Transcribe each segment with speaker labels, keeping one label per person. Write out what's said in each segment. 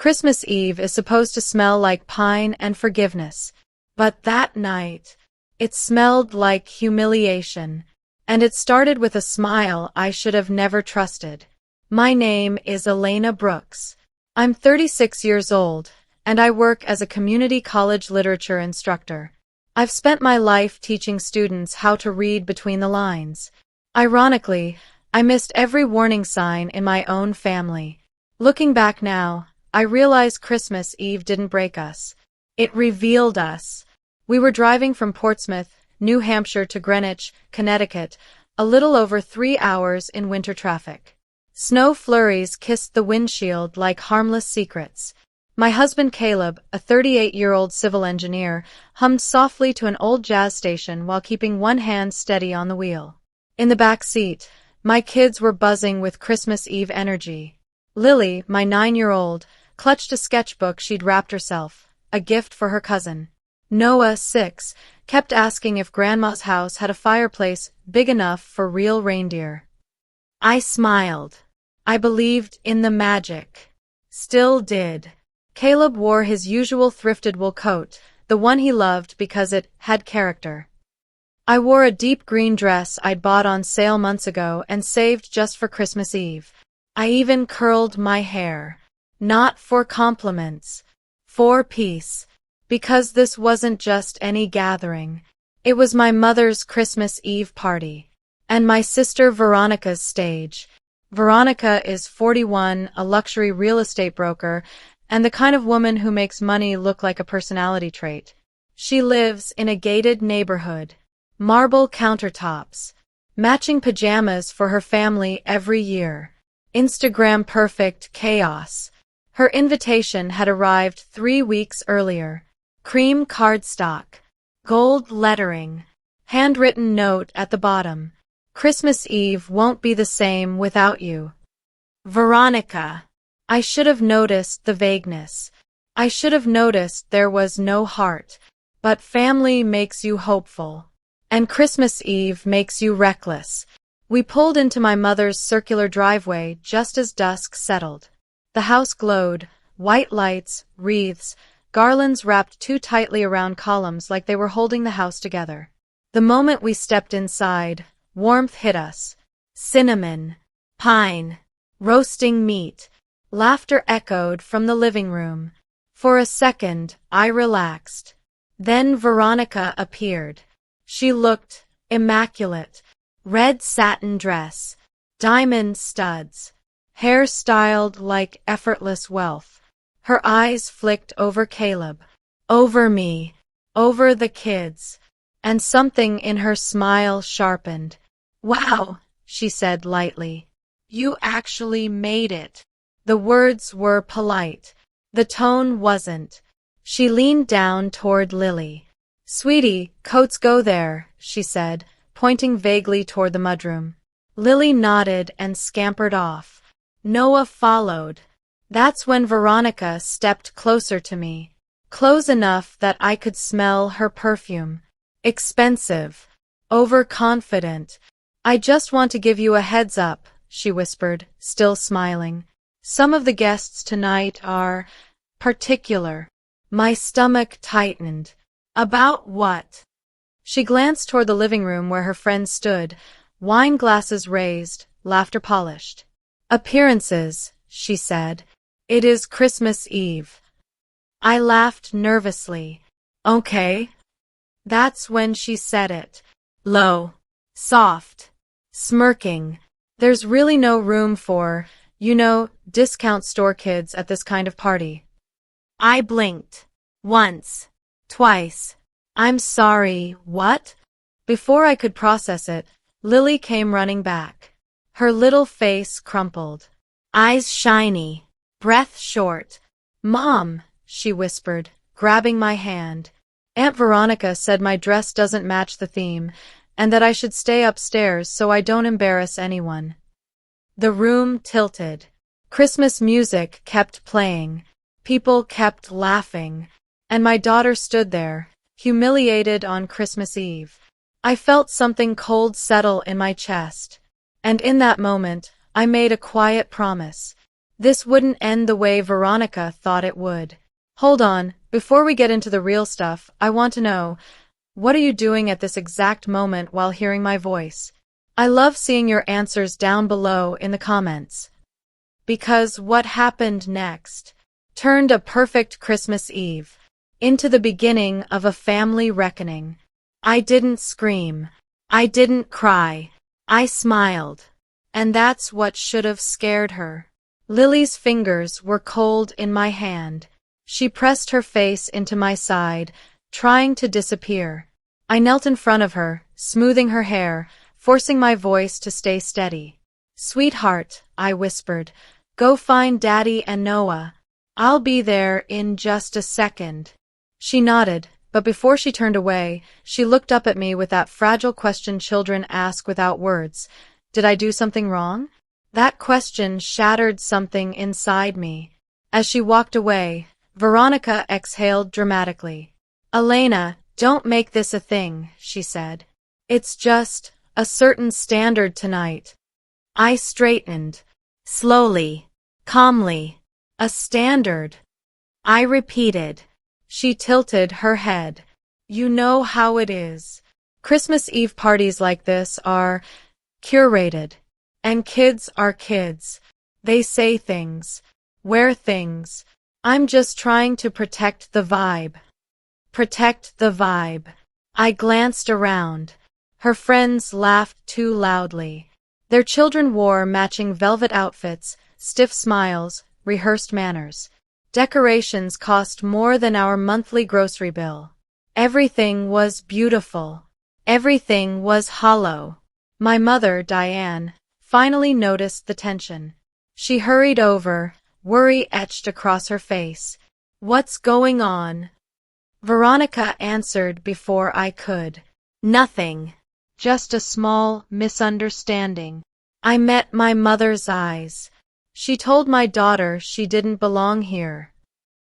Speaker 1: Christmas Eve is supposed to smell like pine and forgiveness, but that night, it smelled like humiliation, and it started with a smile I should have never trusted. My name is Elena Brooks. I'm 36 years old, and I work as a community college literature instructor. I've spent my life teaching students how to read between the lines. Ironically, I missed every warning sign in my own family. Looking back now, I realize Christmas Eve didn't break us. It revealed us. We were driving from Portsmouth, New Hampshire to Greenwich, Connecticut, a little over 3 hours in winter traffic. Snow flurries kissed the windshield like harmless secrets. My husband Caleb, a 38-year-old civil engineer, hummed softly to an old jazz station while keeping one hand steady on the wheel. In the back seat, my kids were buzzing with Christmas Eve energy. Lily, my 9-year-old, clutched a sketchbook she'd wrapped herself, a gift for her cousin. Noah, 6, kept asking if Grandma's house had a fireplace big enough for real reindeer. I smiled. I believed in the magic. Still did. Caleb wore his usual thrifted wool coat, the one he loved because it had character. I wore a deep green dress I'd bought on sale months ago and saved just for Christmas Eve. I even curled my hair. Not for compliments. For peace. Because this wasn't just any gathering. It was my mother's Christmas Eve party. And my sister Veronica's stage. Veronica is 41, a luxury real estate broker, and the kind of woman who makes money look like a personality trait. She lives in a gated neighborhood. Marble countertops. Matching pajamas for her family every year. Instagram perfect chaos. Her invitation had arrived 3 weeks earlier. Cream cardstock. Gold lettering. Handwritten note at the bottom. Christmas Eve won't be the same without you. Veronica. I should have noticed the vagueness. I should have noticed there was no heart. But family makes you hopeful. And Christmas Eve makes you reckless. We pulled into my mother's circular driveway just as dusk settled. The house glowed, white lights, wreaths, garlands wrapped too tightly around columns like they were holding the house together. The moment we stepped inside, warmth hit us. Cinnamon, pine, roasting meat. Laughter echoed from the living room. For a second, I relaxed. Then Veronica appeared. She looked immaculate. Red satin dress, diamond studs, hair styled like effortless wealth. Her eyes flicked over Caleb, over me, over the kids, and something in her smile sharpened. Wow, she said lightly. You actually made it. The words were polite. The tone wasn't. She leaned down toward Lily. Sweetie, coats go there, she said, pointing vaguely toward the mudroom. Lily nodded and scampered off. Noah followed. That's when Veronica stepped closer to me. Close enough that I could smell her perfume. Expensive. Overconfident. I just want to give you a heads up, she whispered, still smiling. Some of the guests tonight are particular. My stomach tightened. About what? She glanced toward the living room where her friends stood, wine glasses raised, laughter polished. Appearances, she said. It is Christmas Eve. I laughed nervously. Okay. That's when she said it. Low. Soft. Smirking. There's really no room for, discount store kids at this kind of party. I blinked. Once. Twice. I'm sorry, what? Before I could process it, Lily came running back. Her little face crumpled. Eyes shiny. Breath short. Mom, she whispered, grabbing my hand. Aunt Veronica said my dress doesn't match the theme, and that I should stay upstairs so I don't embarrass anyone. The room tilted. Christmas music kept playing. People kept laughing. And my daughter stood there, humiliated on Christmas Eve. I felt something cold settle in my chest. And in that moment, I made a quiet promise. This wouldn't end the way Veronica thought it would. Hold on, before we get into the real stuff, I want to know, what are you doing at this exact moment while hearing my voice? I love seeing your answers down below in the comments. Because what happened next turned a perfect Christmas Eve into the beginning of a family reckoning. I didn't scream. I didn't cry. I smiled. And that's what should have scared her. Lily's fingers were cold in my hand. She pressed her face into my side, trying to disappear. I knelt in front of her, smoothing her hair, forcing my voice to stay steady. "Sweetheart," I whispered, "go find Daddy and Noah. I'll be there in just a second." She nodded, but before she turned away, she looked up at me with that fragile question children ask without words. Did I do something wrong? That question shattered something inside me. As she walked away, Veronica exhaled dramatically. "Elena, don't make this a thing," she said. "It's just a certain standard tonight." I straightened. Slowly, calmly. "A standard," I repeated. She tilted her head. "You know how it is. Christmas Eve parties like this are curated. And kids are kids. They say things, wear things. I'm just trying to protect the vibe." Protect the vibe. I glanced around. Her friends laughed too loudly. Their children wore matching velvet outfits, stiff smiles, rehearsed manners. Decorations cost more than our monthly grocery bill. Everything was beautiful. Everything was hollow. My mother, Diane, finally noticed the tension. She hurried over, worry etched across her face. "What's going on?" Veronica answered before I could. "Nothing. Just a small misunderstanding." I met my mother's eyes. She told my daughter she didn't belong here.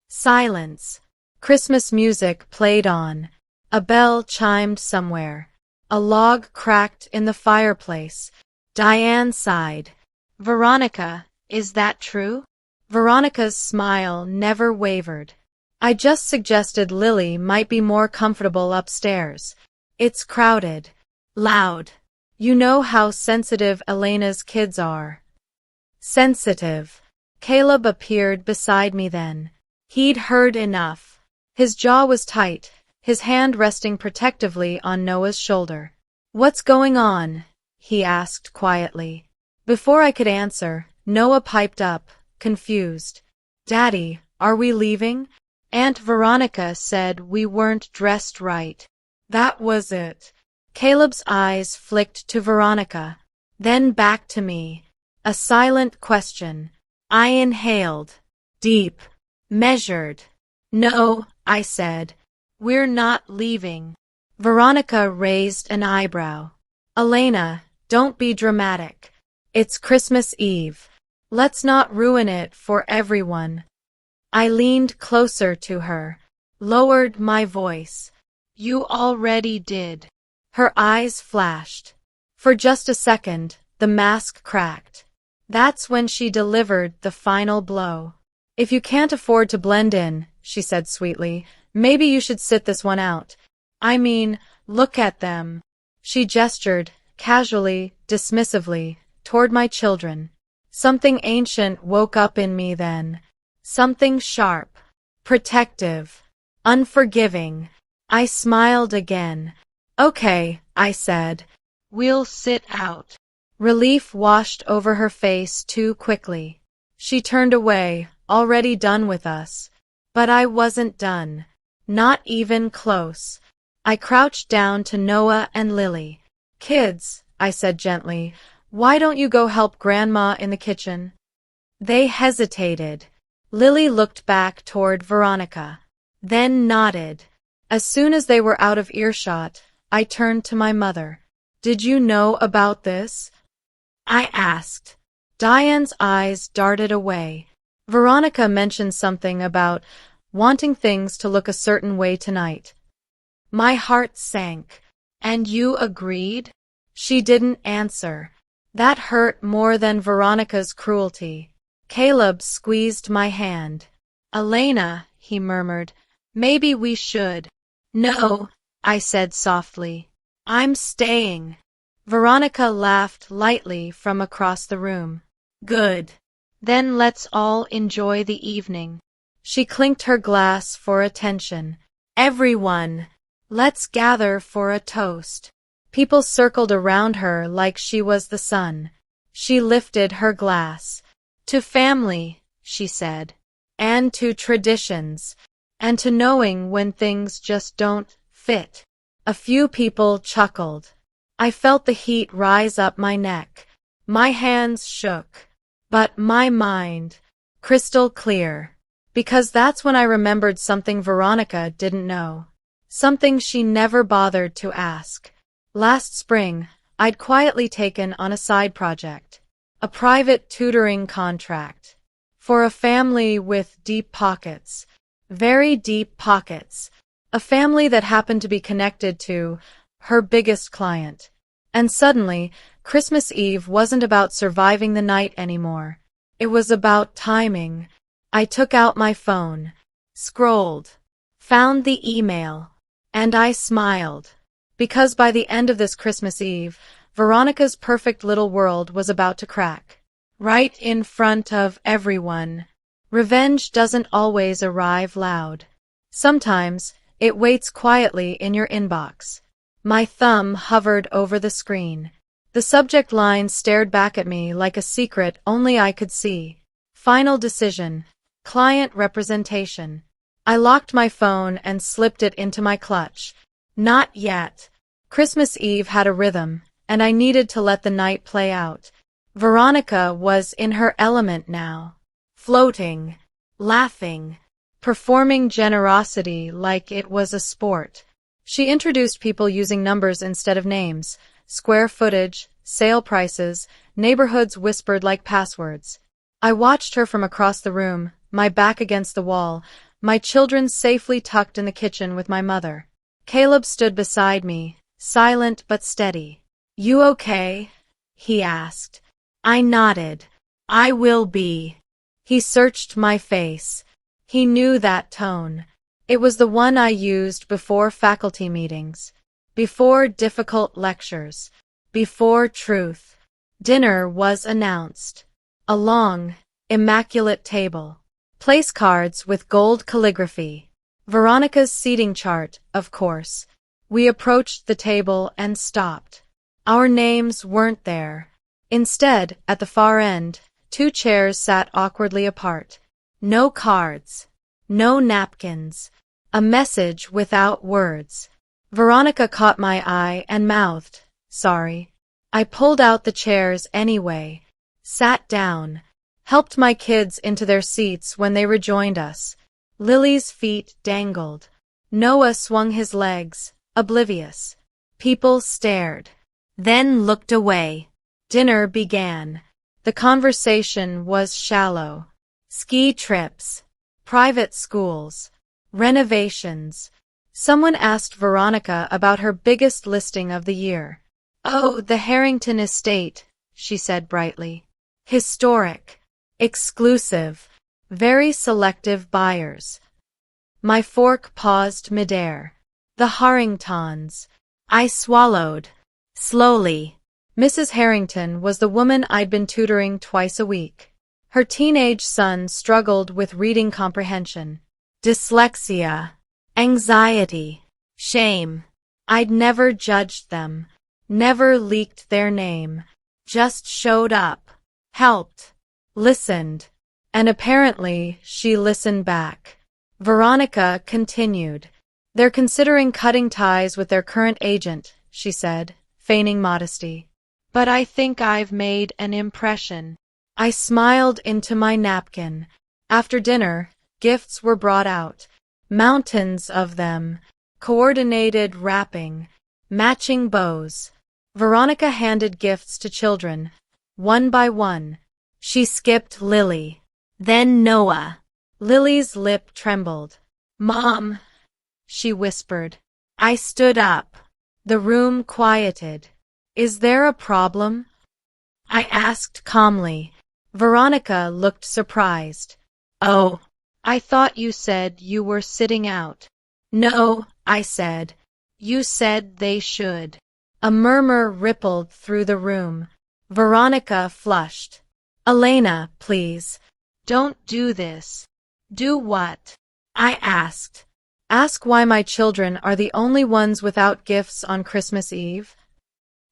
Speaker 1: Silence. Christmas music played on. A bell chimed somewhere. A log cracked in the fireplace. Diane sighed. "Veronica, is that true?" Veronica's smile never wavered. "I just suggested Lily might be more comfortable upstairs. It's crowded. Loud. You know how sensitive Elena's kids are." Sensitive. Caleb appeared beside me then. He'd heard enough. His jaw was tight, his hand resting protectively on Noah's shoulder. "What's going on?" he asked quietly. Before I could answer, Noah piped up, confused. "Daddy, are we leaving? Aunt Veronica said we weren't dressed right." That was it. Caleb's eyes flicked to Veronica, then back to me. A silent question. I inhaled. Deep. Measured. "No," I said. "We're not leaving." Veronica raised an eyebrow. "Elena, don't be dramatic. It's Christmas Eve. Let's not ruin it for everyone." I leaned closer to her, lowered my voice. "You already did." Her eyes flashed. For just a second, the mask cracked. That's when she delivered the final blow. "If you can't afford to blend in," she said sweetly, "maybe you should sit this one out. I mean, look at them." She gestured, casually, dismissively, toward my children. Something ancient woke up in me then. Something sharp, protective, unforgiving. I smiled again. "Okay," I said. "We'll sit out." Relief washed over her face too quickly. She turned away, already done with us. But I wasn't done. Not even close. I crouched down to Noah and Lily. "Kids," I said gently, "why don't you go help Grandma in the kitchen?" They hesitated. Lily looked back toward Veronica, then nodded. As soon as they were out of earshot, I turned to my mother. "Did you know about this?" I asked. Diane's eyes darted away. Veronica mentioned something about wanting things to look a certain way tonight. My heart sank. "And you agreed?" She didn't answer. That hurt more than Veronica's cruelty. Caleb squeezed my hand. Elena, he murmured, maybe we should. No, I said softly. I'm staying. Veronica laughed lightly from across the room. Good. Then let's all enjoy the evening. She clinked her glass for attention. Everyone, let's gather for a toast. People circled around her like she was the sun. She lifted her glass. To family, she said, and to traditions, and to knowing when things just don't fit. A few people chuckled. I felt the heat rise up my neck. My hands shook, but my mind, crystal clear. Because that's when I remembered something Veronica didn't know. Something she never bothered to ask. Last spring, I'd quietly taken on a side project. A private tutoring contract. For a family with deep pockets. Very deep pockets. A family that happened to be connected to her biggest client. And suddenly, Christmas Eve wasn't about surviving the night anymore. It was about timing. I took out my phone, scrolled, found the email, and I smiled. Because by the end of this Christmas Eve, Veronica's perfect little world was about to crack. Right in front of everyone. Revenge doesn't always arrive loud. Sometimes, it waits quietly in your inbox. My thumb hovered over the screen. The subject line stared back at me like a secret only I could see. Final decision. Client representation. I locked my phone and slipped it into my clutch. Not yet. Christmas Eve had a rhythm, and I needed to let the night play out. Veronica was in her element now. Floating, laughing, performing generosity like it was a sport. She introduced people using numbers instead of names, square footage, sale prices, neighborhoods whispered like passwords. I watched her from across the room, my back against the wall, my children safely tucked in the kitchen with my mother. Caleb stood beside me, silent but steady. You okay? He asked. I nodded. I will be. He searched my face. He knew that tone. It was the one I used before faculty meetings, before difficult lectures, before truth. Dinner was announced. A long, immaculate table. Place cards with gold calligraphy. Veronica's seating chart, of course. We approached the table and stopped. Our names weren't there. Instead, at the far end, 2 chairs sat awkwardly apart. No cards. No napkins. A message without words. Veronica caught my eye and mouthed, sorry. I pulled out the chairs anyway. Sat down. Helped my kids into their seats when they rejoined us. Lily's feet dangled. Noah swung his legs, oblivious. People stared. Then looked away. Dinner began. The conversation was shallow. Ski trips. Private schools. Renovations. Someone asked Veronica about her biggest listing of the year. Oh, the Harrington estate, she said brightly. Historic. Exclusive. Very selective buyers. My fork paused midair. The Harringtons. I swallowed. Slowly. Mrs. Harrington was the woman I'd been tutoring twice a week. Her teenage son struggled with reading comprehension. Dyslexia. Anxiety. Shame. I'd never judged them. Never leaked their name. Just showed up. Helped. Listened. And apparently, she listened back. Veronica continued. They're considering cutting ties with their current agent, she said, feigning modesty. But I think I've made an impression. I smiled into my napkin. After dinner, gifts were brought out. Mountains of them. Coordinated wrapping. Matching bows. Veronica handed gifts to children. One by one. She skipped Lily. Then Noah. Lily's lip trembled. Mom, she whispered. I stood up. The room quieted. Is there a problem? I asked calmly. Veronica looked surprised. Oh, I thought you said you were sitting out. No, I said. You said they should. A murmur rippled through the room. Veronica flushed. Elena, please. Don't do this. Do what? I asked. Ask why my children are the only ones without gifts on Christmas Eve?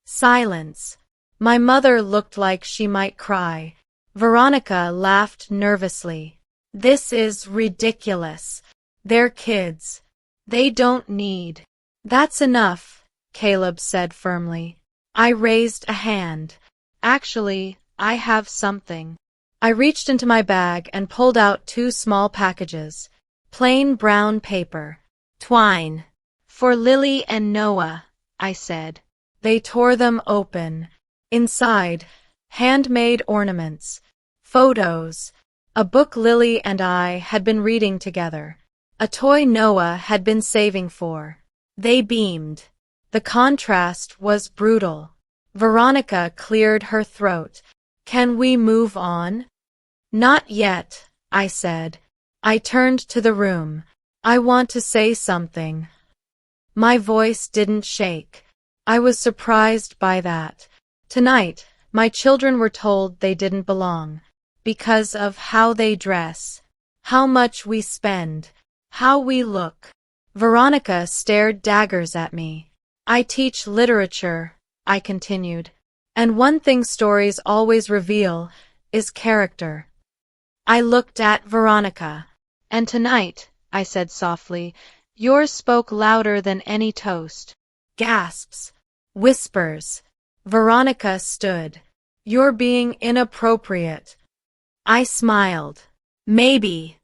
Speaker 1: Silence. My mother looked like she might cry. Veronica laughed nervously. This is ridiculous. They're kids. They don't need. That's enough, Caleb said firmly. I raised a hand. Actually, I have something. I reached into my bag and pulled out 2 small packages. Plain brown paper. Twine. For Lily and Noah, I said. They tore them open. Inside, handmade ornaments, photos, a book Lily and I had been reading together, a toy Noah had been saving for. They beamed. The contrast was brutal. Veronica cleared her throat. Can we move on? Not yet, I said. I turned to the room. I want to say something. My voice didn't shake. I was surprised by that. Tonight, my children were told they didn't belong. Because of how they dress, how much we spend, how we look. Veronica stared daggers at me. I teach literature, I continued. And one thing stories always reveal is character. I looked at Veronica. And tonight, I said softly, yours spoke louder than any toast. Gasps. Whispers. Veronica stood. You're being inappropriate. I smiled. Maybe.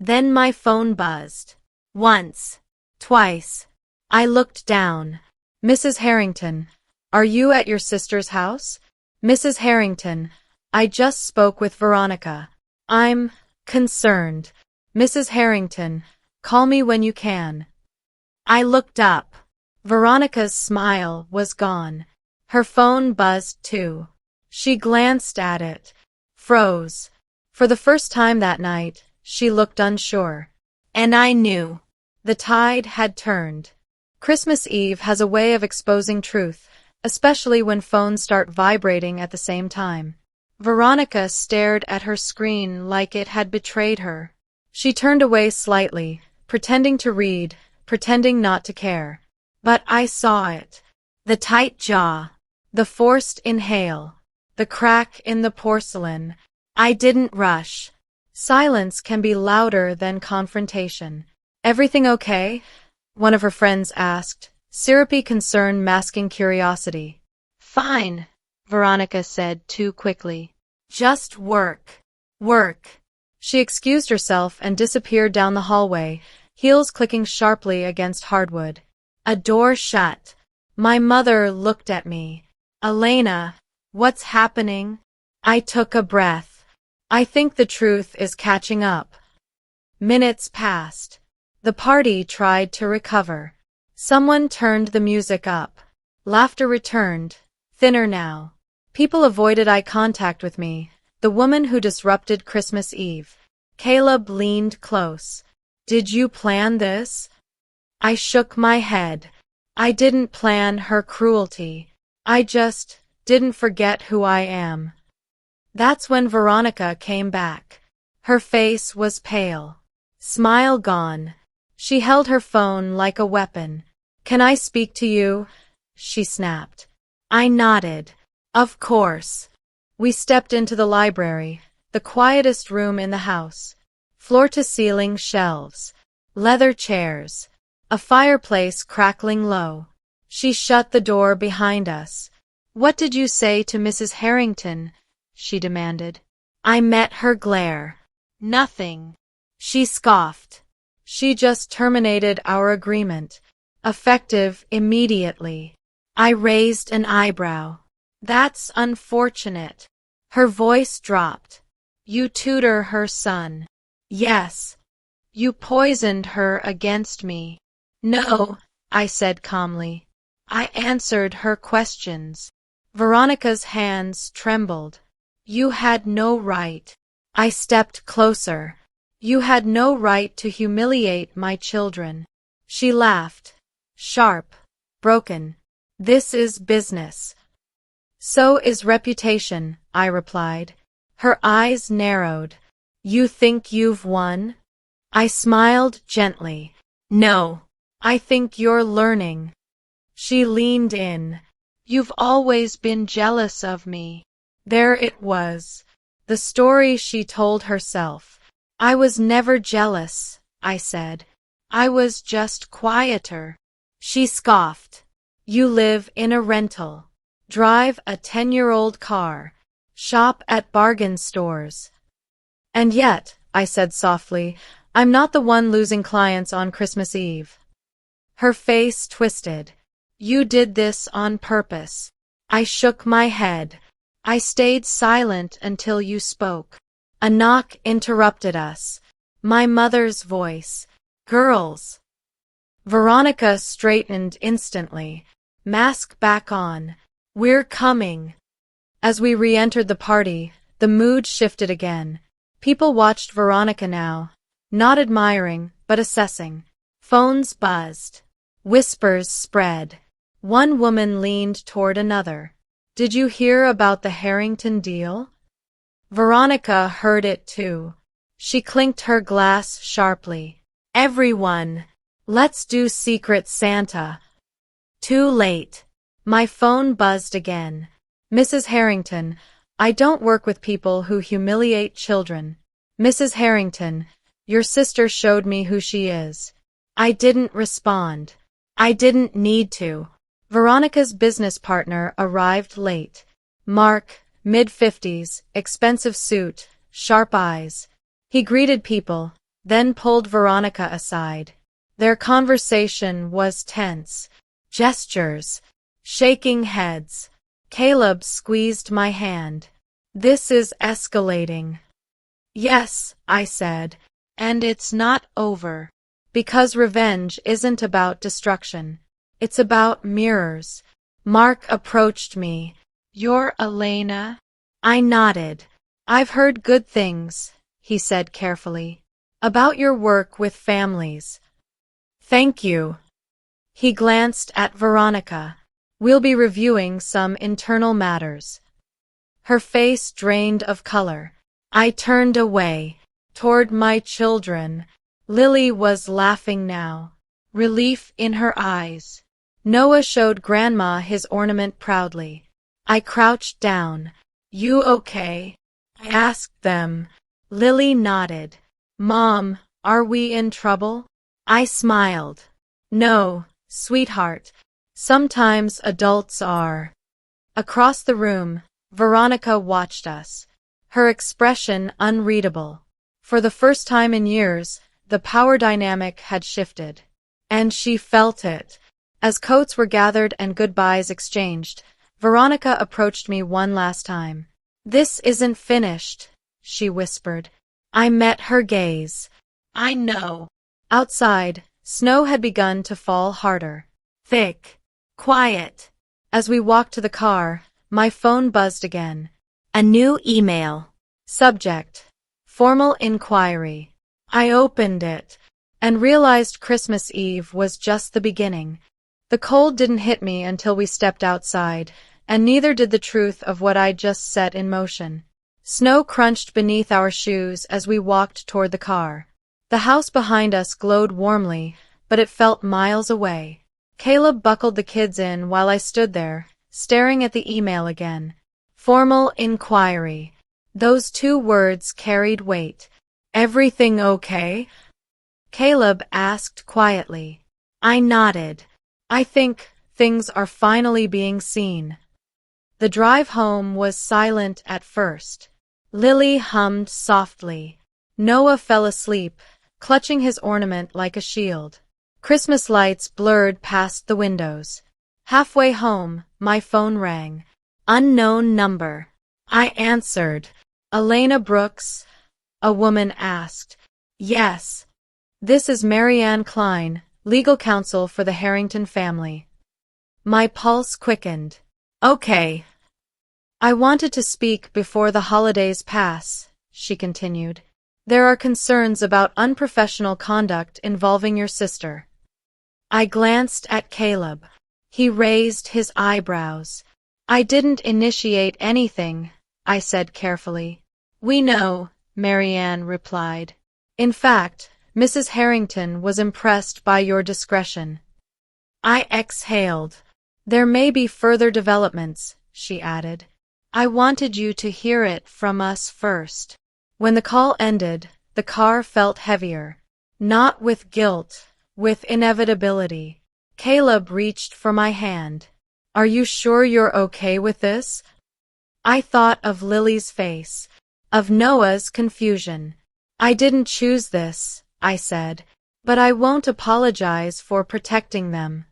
Speaker 1: Then my phone buzzed. Once. Twice. I looked down. Mrs. Harrington, are you at your sister's house? Mrs. Harrington, I just spoke with Veronica. I'm concerned. Mrs. Harrington, call me when you can. I looked up. Veronica's smile was gone. Her phone buzzed too. She glanced at it, froze. For the first time that night, she looked unsure. And I knew. The tide had turned. Christmas Eve has a way of exposing truth, especially when phones start vibrating at the same time. Veronica stared at her screen like it had betrayed her. She turned away slightly, pretending to read, pretending not to care. But I saw it. The tight jaw. The forced inhale. The crack in the porcelain. I didn't rush. Silence can be louder than confrontation. Everything okay? One of her friends asked, syrupy concern masking curiosity. Fine, Veronica said too quickly. Just work. Work. She excused herself and disappeared down the hallway, heels clicking sharply against hardwood. A door shut. My mother looked at me. Elena, what's happening? I took a breath. I think the truth is catching up. Minutes passed. The party tried to recover. Someone turned the music up. Laughter returned, thinner now. People avoided eye contact with me, the woman who disrupted Christmas Eve. Caleb leaned close. Did you plan this? I shook my head. I didn't plan her cruelty. I just didn't forget who I am. That's when Veronica came back. Her face was pale. Smile gone. She held her phone like a weapon. Can I speak to you? She snapped. I nodded. Of course. We stepped into the library, the quietest room in the house. Floor-to-ceiling shelves. Leather chairs. A fireplace crackling low. She shut the door behind us. What did you say to Mrs. Harrington? She demanded. I met her glare. Nothing. She scoffed. She just terminated our agreement. Effective immediately. I raised an eyebrow. That's unfortunate. Her voice dropped. You tutor her son. Yes. You poisoned her against me. No, I said calmly. I answered her questions. Veronica's hands trembled. You had no right. I stepped closer. You had no right to humiliate my children. She laughed. Sharp. Broken. This is business. So is reputation, I replied. Her eyes narrowed. You think you've won? I smiled gently. No. I think you're learning. She leaned in. You've always been jealous of me. There it was. The story she told herself. I was never jealous, I said. I was just quieter. She scoffed. You live in a rental. Drive a 10-year-old car. Shop at bargain stores. And yet, I said softly, I'm not the one losing clients on Christmas Eve. Her face twisted. You did this on purpose. I shook my head. I stayed silent until you spoke. A knock interrupted us. My mother's voice. Girls. Veronica straightened instantly. Mask back on. We're coming. As we re-entered the party, the mood shifted again. People watched Veronica now, not admiring, but assessing. Phones buzzed. Whispers spread. One woman leaned toward another. Did you hear about the Harrington deal? Veronica heard it too. She clinked her glass sharply. Everyone, let's do Secret Santa. Too late. My phone buzzed again. Mrs. Harrington, I don't work with people who humiliate children. Mrs. Harrington, your sister showed me who she is. I didn't respond. I didn't need to. Veronica's business partner arrived late. Mark, mid-50s, expensive suit, sharp eyes. He greeted people, then pulled Veronica aside. Their conversation was tense. Gestures. Shaking heads. Caleb squeezed my hand. This is escalating. Yes, I said, and it's not over. Because revenge isn't about destruction. It's about mirrors. Mark approached me. You're Elena? I nodded. I've heard good things, he said carefully, about your work with families. Thank you. He glanced at Veronica. We'll be reviewing some internal matters. Her face drained of color. I turned away, toward my children. Lily was laughing now, relief in her eyes. Noah showed Grandma his ornament proudly. I crouched down. You okay? I asked them. Lily nodded. Mom, are we in trouble? I smiled. No, sweetheart. Sometimes adults are. Across the room, Veronica watched us. Her expression unreadable. For the first time in years, the power dynamic had shifted. And she felt it. As coats were gathered and goodbyes exchanged, Veronica approached me one last time. This isn't finished, she whispered. I met her gaze. I know. Outside, snow had begun to fall harder. Thick. Quiet. As we walked to the car, my phone buzzed again. A new email. Subject. Formal inquiry. I opened it and realized Christmas Eve was just the beginning. The cold didn't hit me until we stepped outside, and neither did the truth of what I'd just set in motion. Snow crunched beneath our shoes as we walked toward the car. The house behind us glowed warmly, but it felt miles away. Caleb buckled the kids in while I stood there, staring at the email again. Formal inquiry. Those two words carried weight. Everything okay? Caleb asked quietly. I nodded. I think things are finally being seen. The drive home was silent at first. Lily hummed softly. Noah fell asleep, clutching his ornament like a shield. Christmas lights blurred past the windows. Halfway home, my phone rang. Unknown number. I answered. Elena Brooks? A woman asked. Yes. This is Marianne Klein, legal counsel for the Harrington family. My pulse quickened. Okay. I wanted to speak before the holidays pass, she continued. There are concerns about unprofessional conduct involving your sister. I glanced at Caleb. He raised his eyebrows. I didn't initiate anything, I said carefully. We know, Marianne replied. In fact, Mrs. Harrington was impressed by your discretion. I exhaled. There may be further developments, she added. I wanted you to hear it from us first. When the call ended, the car felt heavier. Not with guilt, with inevitability. Caleb reached for my hand. Are you sure you're okay with this? I thought of Lily's face, of Noah's confusion. I didn't choose this, I said, but I won't apologize for protecting them.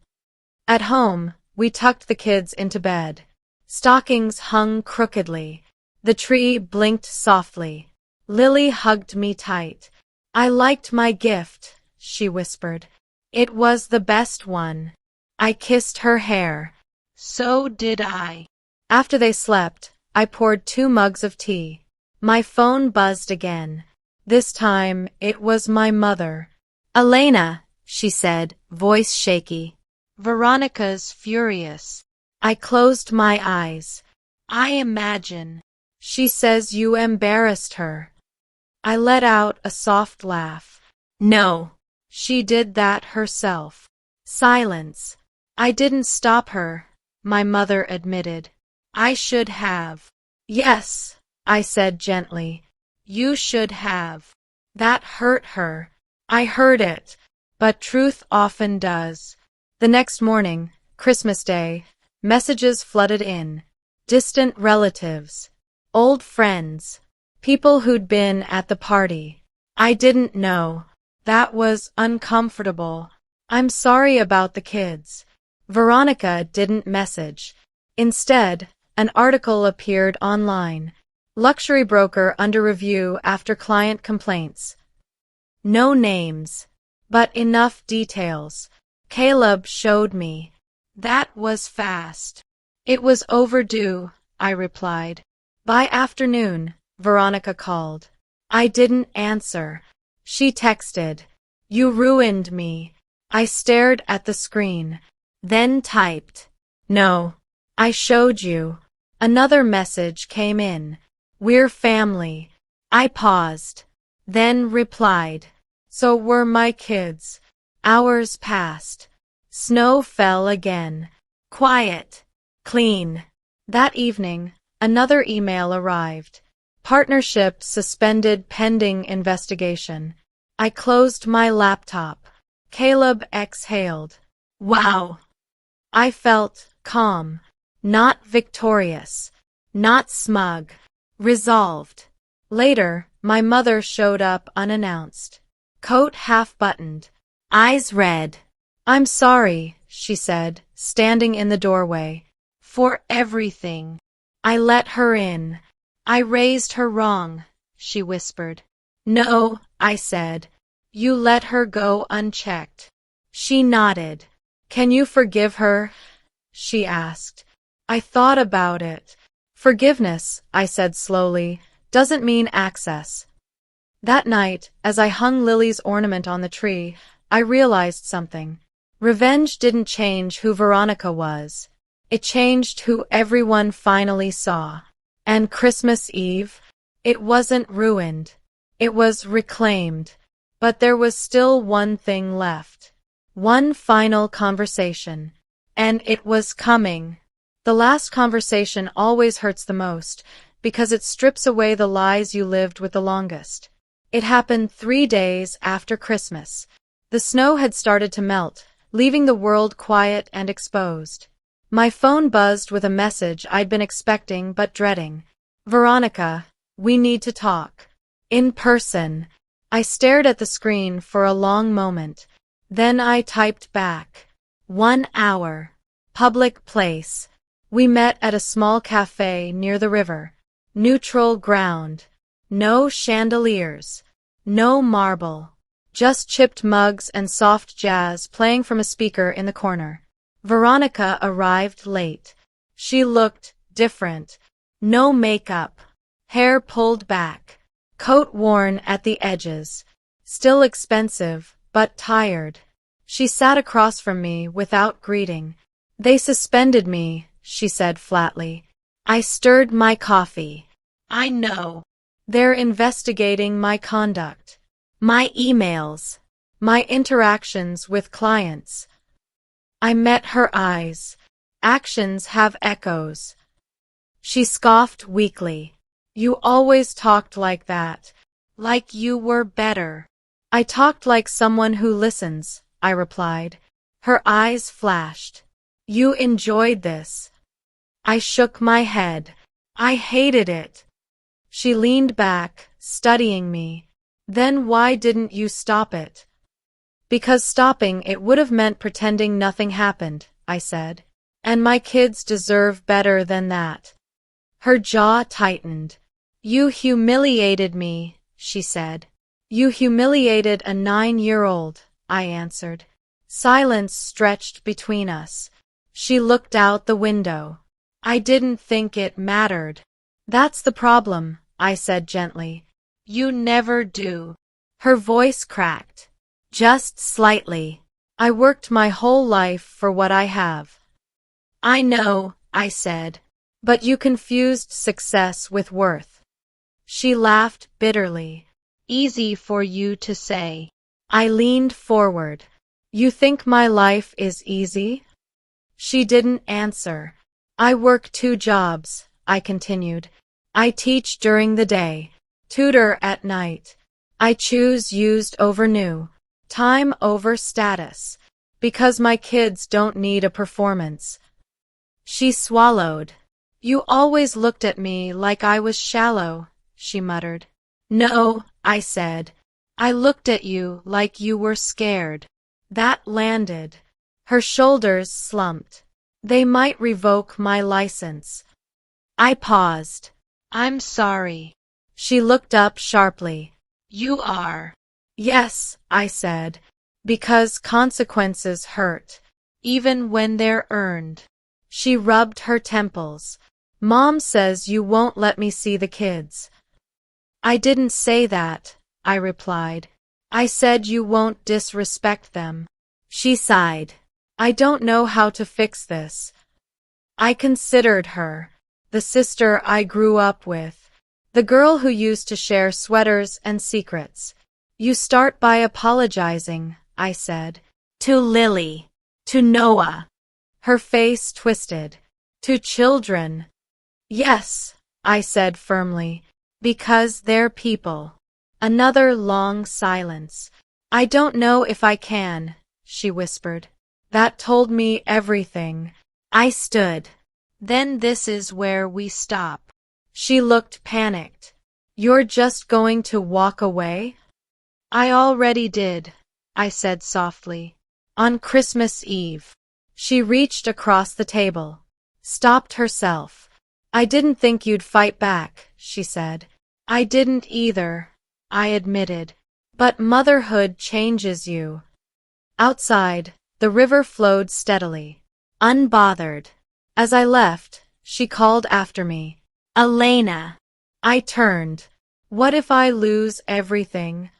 Speaker 1: At home, we tucked the kids into bed. Stockings hung crookedly. The tree blinked softly. Lily hugged me tight. I liked my gift, she whispered. It was the best one. I kissed her hair. So did I. After they slept, I poured 2 mugs of tea. My phone buzzed again. This time, it was my mother. Elena, she said, voice shaky. Veronica's furious. I closed my eyes. I imagine. She says you embarrassed her. I let out a soft laugh. No, she did that herself. Silence. I didn't stop her, my mother admitted. I should have. Yes, I said gently. You should have. That hurt her. I heard it, but truth often does. The next morning, Christmas Day, messages flooded in. Distant relatives, old friends, people who'd been at the party. I didn't know. That was uncomfortable. I'm sorry about the kids. Veronica didn't message. Instead, an article appeared online. Luxury broker under review after client complaints. No names, but enough details. Caleb showed me. That was fast. It was overdue, I replied. By afternoon, Veronica called. I didn't answer. She texted. You ruined me. I stared at the screen, then typed. No. I showed you. Another message came in. We're family. I paused, then replied. So were my kids. Hours passed. Snow fell again. Quiet. Clean. That evening, another email arrived. Partnership suspended pending investigation. I closed my laptop. Caleb exhaled. Wow. I felt calm. Not victorious. Not smug. Resolved. Later, my mother showed up unannounced. Coat half-buttoned. Eyes red. I'm sorry, she said, standing in the doorway. For everything. I let her in. I raised her wrong, she whispered. No, I said. You let her go unchecked. She nodded. Can you forgive her? She asked. I thought about it. Forgiveness, I said slowly, doesn't mean access. That night, as I hung Lily's ornament on the tree, I realized something. Revenge didn't change who Veronica was. It changed who everyone finally saw. And Christmas Eve, it wasn't ruined. It was reclaimed. But there was still one thing left. One final conversation. And it was coming. The last conversation always hurts the most, because it strips away the lies you lived with the longest. It happened 3 days after Christmas. The snow had started to melt, leaving the world quiet and exposed. My phone buzzed with a message I'd been expecting but dreading. Veronica, we need to talk. In person. I stared at the screen for a long moment. Then I typed back. 1 hour. Public place. We met at a small cafe near the river. Neutral ground. No chandeliers. No marble. Just chipped mugs and soft jazz playing from a speaker in the corner. Veronica arrived late. She looked different. No makeup. Hair pulled back. Coat worn at the edges. Still expensive, but tired. She sat across from me without greeting. They suspended me, she said flatly. I stirred my coffee. I know. They're investigating my conduct. My emails. My interactions with clients. I met her eyes. Actions have echoes. She scoffed weakly. You always talked like that. Like you were better. I talked like someone who listens, I replied. Her eyes flashed. You enjoyed this. I shook my head. I hated it. She leaned back, studying me. Then why didn't you stop it? Because stopping it would have meant pretending nothing happened, I said. And my kids deserve better than that. Her jaw tightened. You humiliated me, she said. You humiliated a 9-year-old, I answered. Silence stretched between us. She looked out the window. I didn't think it mattered. That's the problem, I said gently. You never do. Her voice cracked. Just slightly. I worked my whole life for what I have. I know, I said. But you confused success with worth. She laughed bitterly. Easy for you to say. I leaned forward. You think my life is easy? She didn't answer. I work 2 jobs, I continued. I teach during the day, tutor at night. I choose used over new, time over status, because my kids don't need a performance. She swallowed. You always looked at me like I was shallow, she muttered. No, I said. I looked at you like you were scared. That landed. Her shoulders slumped. They might revoke my license. I paused. I'm sorry. She looked up sharply. You are. Yes, I said, because consequences hurt, even when they're earned. She rubbed her temples. Mom says you won't let me see the kids. I didn't say that, I replied. I said you won't disrespect them. She sighed. I don't know how to fix this. I considered her, the sister I grew up with, the girl who used to share sweaters and secrets. You start by apologizing, I said. To Lily. To Noah. Her face twisted. To children. Yes, I said firmly, because they're people. Another long silence. I don't know if I can, she whispered. That told me everything. I stood. Then this is where we stop. She looked panicked. You're just going to walk away? I already did, I said softly. On Christmas Eve. She reached across the table. Stopped herself. I didn't think you'd fight back, she said. I didn't either, I admitted. But motherhood changes you. Outside, the river flowed steadily, unbothered. As I left, she called after me. Elena. I turned. What if I lose everything?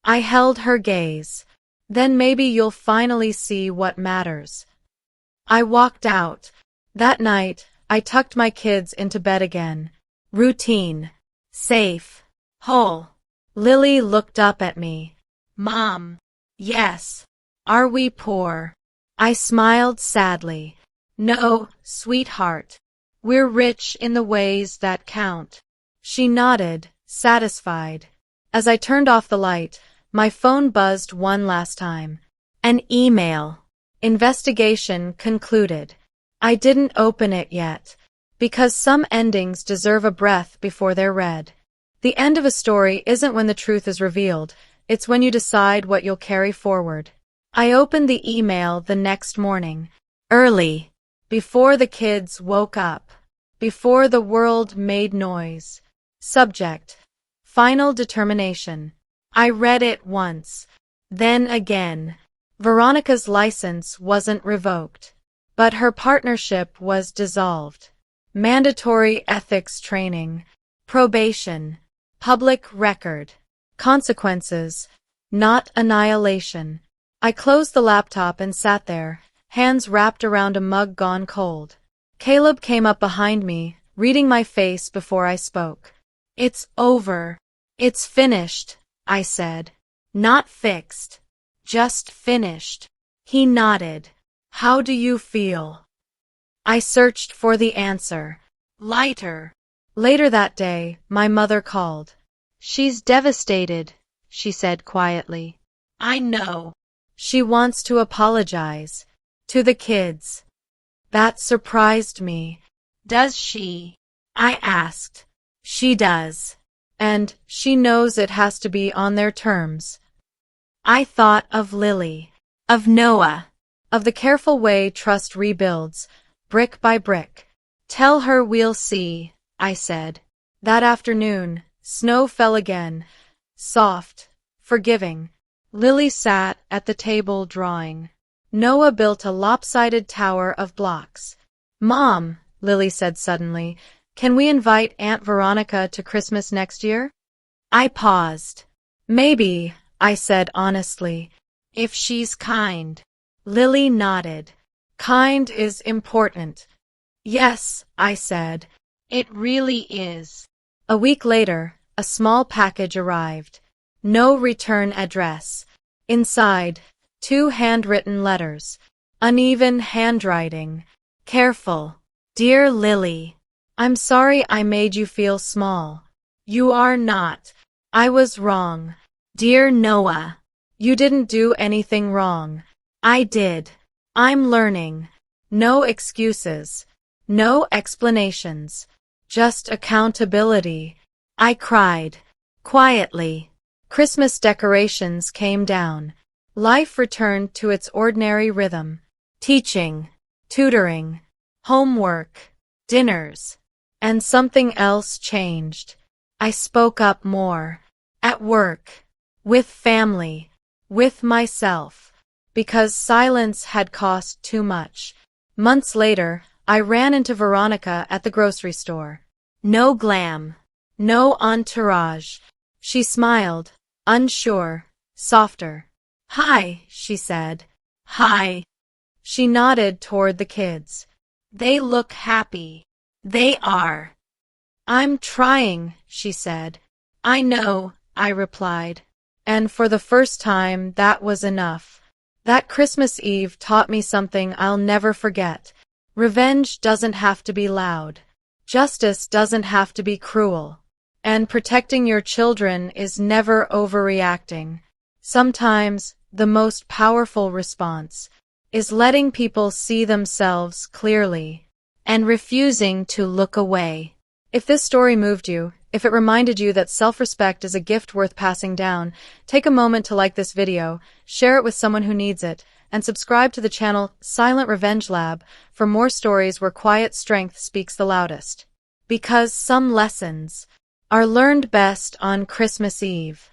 Speaker 1: I held her gaze. Then maybe you'll finally see what matters. I walked out. That night, I tucked my kids into bed again. Routine. Safe. Whole. Lily looked up at me. Mom. Yes. Are we poor? I smiled sadly. No, sweetheart. We're rich in the ways that count. She nodded, satisfied. As I turned off the light, my phone buzzed one last time. An email. Investigation concluded. I didn't open it yet, because some endings deserve a breath before they're read. The end of a story isn't when the truth is revealed, it's when you decide what you'll carry forward. I opened the email the next morning, early, before the kids woke up, before the world made noise. Subject: Final determination. I read it once, then again. Veronica's license wasn't revoked, but her partnership was dissolved. mandatory ethics training, probation, public record, consequences, not annihilation. I closed the laptop and sat there, hands wrapped around a mug gone cold. Caleb came up behind me, reading my face before I spoke. It's over. It's finished, I said. Not fixed. Just finished. He nodded. How do you feel? I searched for the answer. Lighter. Later that day, my mother called. She's devastated, she said quietly. I know. She wants to apologize. To the kids. That surprised me. Does she? I asked. She does. And she knows it has to be on their terms. I thought of Lily. Of Noah. Of the careful way trust rebuilds, brick by brick. Tell her we'll see, I said. That afternoon, snow fell again. Soft. Forgiving. Lily sat at the table drawing. Noah built a lopsided tower of blocks. Mom, Lily said suddenly, can we invite Aunt Veronica to Christmas next year? I paused. Maybe, I said honestly, if she's kind. Lily nodded. Kind is important. Yes, I said. It really is. A week later, a small package arrived. No return address. Inside, 2 handwritten letters. Uneven handwriting. Careful. Dear Lily, I'm sorry I made you feel small. You are not. I was wrong. Dear Noah, you didn't do anything wrong. I did. I'm learning. No excuses. No explanations. Just accountability. I cried. Quietly. Christmas decorations came down. Life returned to its ordinary rhythm. Teaching. Tutoring. Homework. Dinners. And something else changed. I spoke up more. At work. With family. With myself. Because silence had cost too much. Months later, I ran into Veronica at the grocery store. No glam. No entourage. She smiled, unsure, softer. Hi, she said. Hi. She nodded toward the kids. They look happy. They are. I'm trying, she said. I know, I replied. And for the first time, that was enough. That Christmas Eve taught me something I'll never forget. Revenge doesn't have to be loud. Justice doesn't have to be cruel. And protecting your children is never overreacting. Sometimes, the most powerful response is letting people see themselves clearly and refusing to look away. If this story moved you, if it reminded you that self-respect is a gift worth passing down, take a moment to like this video, share it with someone who needs it, and subscribe to the channel Silent Revenge Lab for more stories where quiet strength speaks the loudest. Because some lessons are learned best on Christmas Eve.